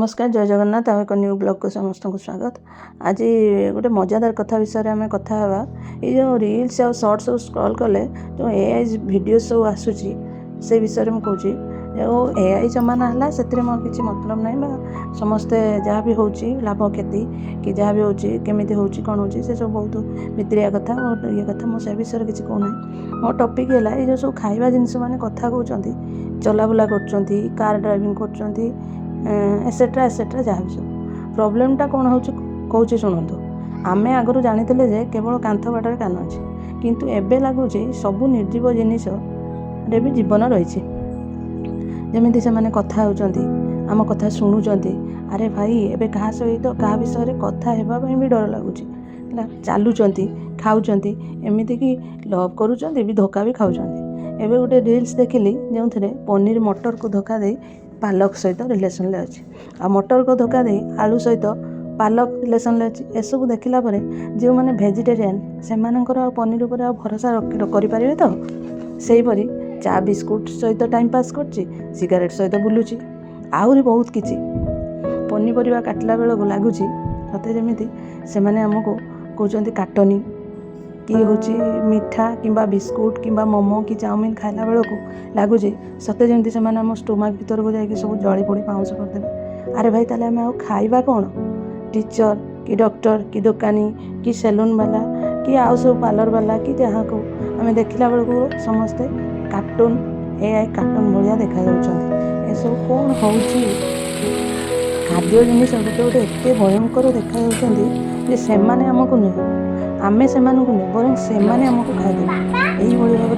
नमस्कार जय जगन्नाथ आम एक न्यू ब्लॉग को समस्त को स्वागत। आज गोटे मजादार कथा विषय आम कथा ये जो रील्स और शॉर्ट्स सब स्क्रॉल कले जो एआई वीडियो सब आसूची से विषय में कहूँ जो एआई जमाना है से मोर किसी मतलब ना समस्ते जहाँ भी होची लाभ क्षति कि जहाँ भी होची केमिति होची कौन होची से सब बहुत भितरिया कथा और ये कथा मो से विषय किसी कहूना मो टॉपिक है ये जो सब खाइबा जिनस मैंने कथा कहते चलाबुला कर कार ड्राइविंग कर एसेट्रा एसेट्रा जहाँ भी सब प्रोब्लेमटा कौन हो कौचे शुणु आम आगु जानी जे केवल कांथ बाटर कान अच्छे किंतु एबे लगुच सबू निर्जीव जिनिस रे भी जीवन रही जमी से मैंने कथा होती आम कथा शुणुंट अरे भाई एबे क्या सहित क्या विषय कथा होगापी भी डर लगुच चलुंट खाऊँ एमती कि लव करुँच भी धोखा भी खाऊँ एबे गोटे रील्स देखिली जो पनीर मटर को धोखा दे पालक सहित रिलेसन अच्छी आ मटर को धोखा दे आलू सहित पालक रिलेसन अच्छी एसबू देखला जो मैंने भेजिटेरियन से पनीर उपर भरोसा करें तो सेहीपरि चा बिस्कुट सहित टाइम पास कर सिगारेट सहित बुलूची आहरी बहुत किसी पनीपरिया काटला बेल को लगुच सते जमी से आमको कहते काटनी कि हूँ मिठा किंबा बिस्कुट किंबा मोमो कि चाउमिन खाइला बेल को लगुच सते जमी से आम स्टोमाक भीतर को जाकि सब जली पोड़ी पाउंस करदे। अरे भाई ताले आम खाइबा कौन टीचर कि डॉक्टर कि दुकानी कि सेलून वाला कि आउ सब पार्लर वाला कि जहाँ को आम देखला बेल को समस्ते कार्टून एआई कार्टून भाया देखा ये सब कौन हो खाद्य जिनिस गोटे गोटे एत भयंकर देखा से आमको नुह आमे से नुह बर से आमको खाइदेवे यही भाव